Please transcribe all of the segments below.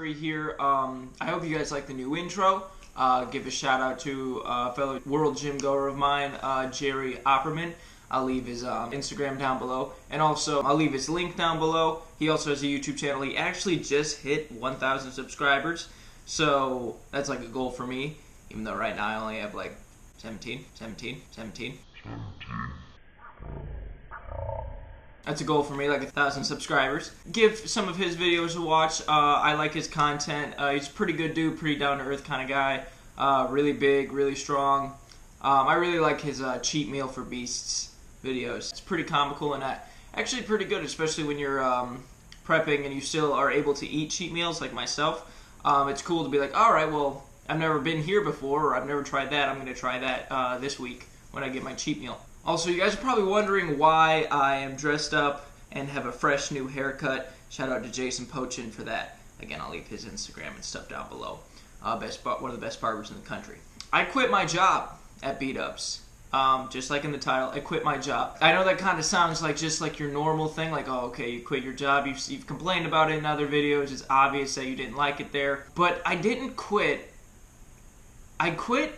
Jerry here. I hope you guys like the new intro. Give a shout out to a fellow world gym goer of mine, Jerry Opperman. I'll leave his Instagram down below, and also I'll leave his link down below. He also has a YouTube channel. He actually just hit 1,000 subscribers, so that's like a goal for me, even though right now I only have like 17. That's a goal for me, like 1,000 subscribers. Give some of his videos a watch. I like his content. He's a pretty good dude, pretty down-to-earth kind of guy. Really big, really strong. I really like his Cheat Meal for Beasts videos. It's pretty comical and actually pretty good, especially when you're prepping and you still are able to eat cheat meals like myself. It's cool to be like, alright, well, I've never been here before, or I've never tried that. I'm going to try that this week when I get my cheat meal. Also, you guys are probably wondering why I am dressed up and have a fresh new haircut. Shout out to Jason Pochin for that. Again, I'll leave his Instagram and stuff down below. One of the best barbers in the country. I quit my job at B-Dubs. Just like in the title, I quit my job. I know that kind of sounds like just like your normal thing, like, oh, okay, you quit your job, you've complained about it in other videos, it's obvious that you didn't like it there. But I didn't quit. I quit.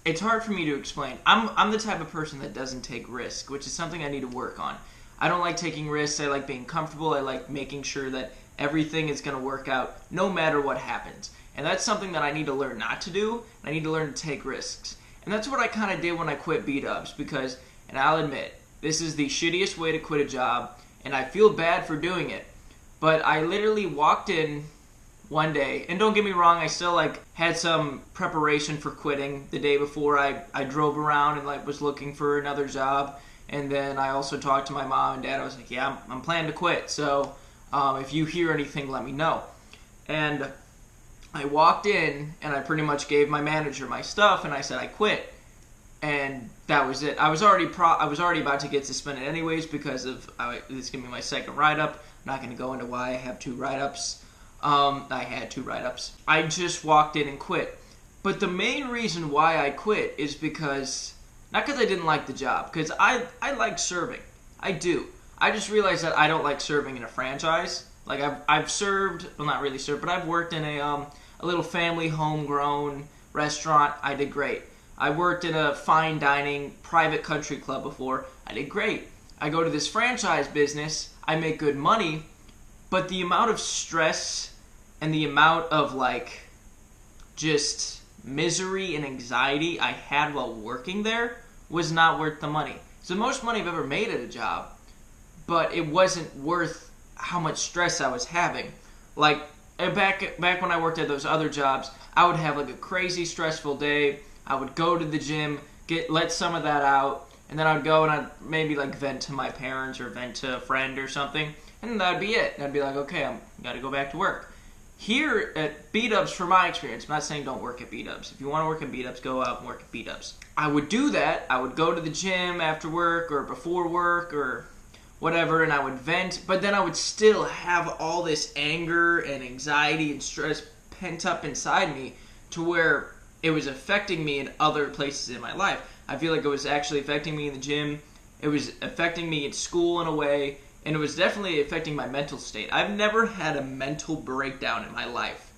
It's hard for me to explain. I'm the type of person that doesn't take risk, which is something I need to work on. I don't like taking risks. I like being comfortable. I like making sure that everything is going to work out no matter what happens. And that's something that I need to learn not to do. I need to learn to take risks. And that's what I kind of did when I quit B-Dubs because, and I'll admit, this is the shittiest way to quit a job, and I feel bad for doing it. But I literally walked in one day, and don't get me wrong, I still had some preparation for quitting the day before. I drove around and was looking for another job, and then I also talked to my mom and dad. I was like, yeah, I'm planning to quit, so if you hear anything, let me know. And I walked in, and I pretty much gave my manager my stuff, and I said I quit, and that was it. I was already about to get suspended anyways because of this is gonna be my second write-up. I'm not gonna go into why I have 2 write-ups. I had 2 write-ups. I just walked in and quit. But the main reason why I quit is because, not because I didn't like the job, because I like serving. I do. I just realized that I don't like serving in a franchise. Like, I've served, well, not really served, but I've worked in a little family homegrown restaurant. I did great. I worked in a fine dining private country club before. I did great. I go to this franchise business. I make good money, but the amount of stress and the amount of just misery and anxiety I had while working there was not worth the money. It's the most money I've ever made at a job, but it wasn't worth how much stress I was having. Like, back when I worked at those other jobs, I would have a crazy stressful day. I would go to the gym, let some of that out, and then I would go and I'd maybe vent to my parents or vent to a friend or something, and that'd be it. I'd be like, okay, I gotta go back to work. Here at B-Dubs, from my experience, I'm not saying don't work at B-Dubs. If you want to work at B-Dubs, go out and work at B-Dubs. I would do that. I would go to the gym after work or before work or whatever, and I would vent, but then I would still have all this anger and anxiety and stress pent up inside me to where it was affecting me in other places in my life. I feel like it was actually affecting me in the gym. It was affecting me in school in a way. And it was definitely affecting my mental state. I've never had a mental breakdown in my life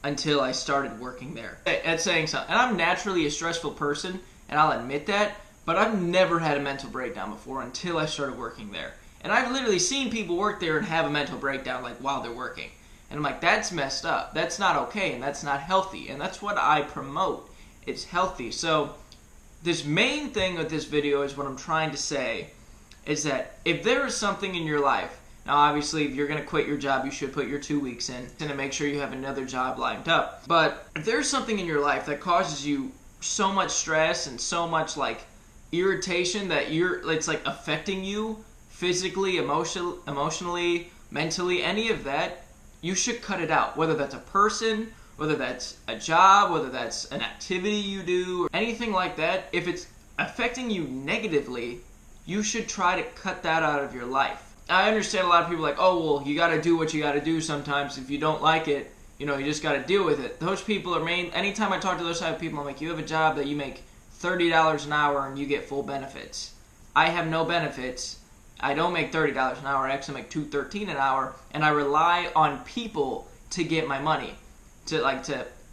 until I started working there. That's saying something. And I'm naturally a stressful person, and I'll admit that, but I've never had a mental breakdown before until I started working there. And I've literally seen people work there and have a mental breakdown while they're working. And I'm like, that's messed up. That's not okay, and that's not healthy. And that's what I promote. It's healthy. So this main thing with this video is what I'm trying to say is that if there is something in your life, now obviously if you're going to quit your job, you should put your 2 weeks in to make sure you have another job lined up. But if there's something in your life that causes you so much stress and so much irritation that it's affecting you physically, emotionally, mentally, any of that, you should cut it out. Whether that's a person, whether that's a job, whether that's an activity you do, or anything like that, if it's affecting you negatively, you should try to cut that out of your life. I understand a lot of people oh, well, you gotta do what you gotta do sometimes. If you don't like it, you just gotta deal with it. Those people are anytime I talk to those type of people, I'm like, you have a job that you make $30 an hour and you get full benefits. I have no benefits. I don't make $30 an hour. I actually make $2.13 an hour, and I rely on people to get my money,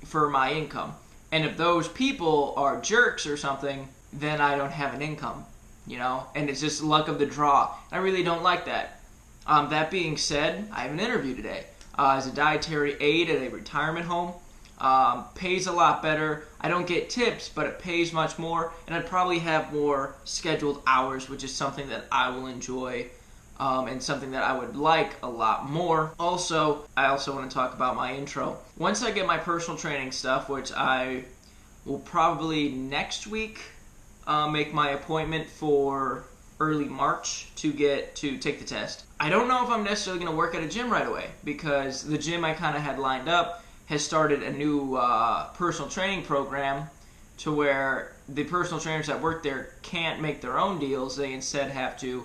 for my income. And if those people are jerks or something, then I don't have an income, and it's just luck of the draw. I really don't like that. That being said, I have an interview today as a dietary aide at a retirement home. Pays a lot better. I don't get tips, but it pays much more, and I'd probably have more scheduled hours, which is something that I will enjoy, and something that I would like a lot more. Also, I also want to talk about my intro. Once I get my personal training stuff, which I will probably next week make my appointment for early March to take the test. I don't know if I'm necessarily going to work at a gym right away, because the gym I kind of had lined up has started a new personal training program to where the personal trainers that work there can't make their own deals. They instead have to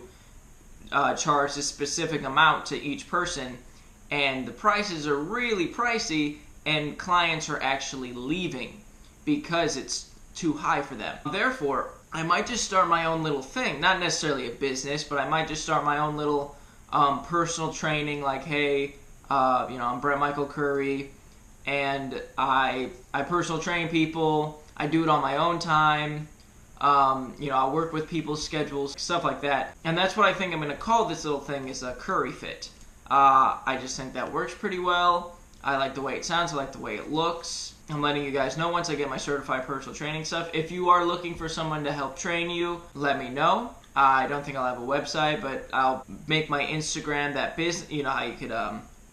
charge a specific amount to each person, and the prices are really pricey, and clients are actually leaving because it's too high for them. Therefore, I might just start my own little thing, not necessarily a business, but I might just start my own little personal training, like, hey, I'm Brett Michael Curry, and I personal train people. I do it on my own time. I work with people's schedules, stuff like that. And that's what I think I'm going to call this little thing, is a Curry Fit. I just think that works pretty well. I like the way it sounds. I like the way it looks. I'm letting you guys know once I get my certified personal training stuff. If you are looking for someone to help train you, let me know. I don't think I'll have a website, but I'll make my Instagram that business. You know how you could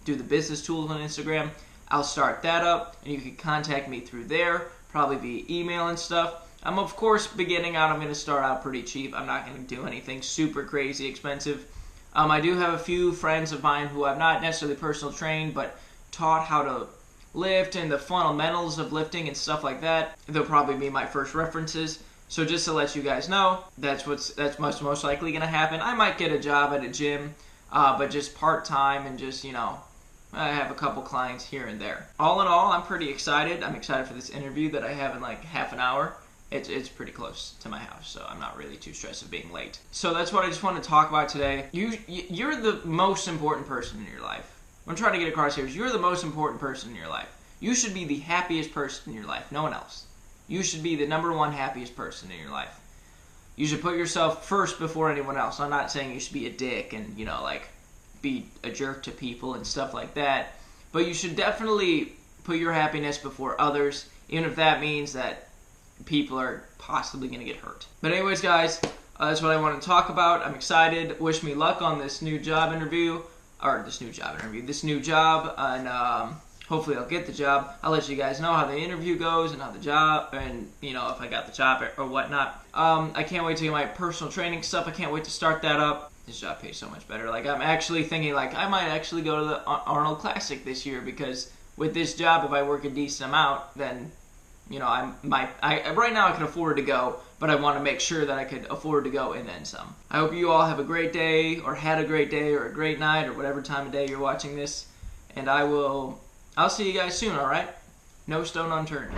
do the business tools on Instagram. I'll start that up, and you can contact me through there, probably via email and stuff. I'm, of course, beginning out. I'm going to start out pretty cheap. I'm not going to do anything super crazy expensive. I do have a few friends of mine who I've not necessarily personal trained, but taught how to lift and the fundamentals of lifting and stuff like that. They'll probably be my first references. So just to let you guys know, that's most likely going to happen. I might get a job at a gym, but just part-time and just, I have a couple clients here and there. All in all, I'm pretty excited. I'm excited for this interview that I have in like half an hour. It's pretty close to my house, so I'm not really too stressed of being late. So that's what I just want to talk about today. You're the most important person in your life. What I'm trying to get across here is you're the most important person in your life. You should be the happiest person in your life, no one else. You should be the number one happiest person in your life. You should put yourself first before anyone else. I'm not saying you should be a dick and, be a jerk to people and stuff like that. But you should definitely put your happiness before others, even if that means that people are possibly going to get hurt. But anyways, guys, that's what I want to talk about. I'm excited. Wish me luck on this new job, and hopefully I'll get the job. I'll let you guys know how the interview goes and how the job, and if I got the job or whatnot. I can't wait to get my personal training stuff. I can't wait to start that up. This job pays so much better. I'm actually thinking I might actually go to the Arnold Classic this year, because with this job, if I work a decent amount, then right now I can afford to go, but I want to make sure that I could afford to go and then some. I hope you all have a great day, or had a great day, or a great night, or whatever time of day you're watching this. And I'll see you guys soon, alright? No stone unturned.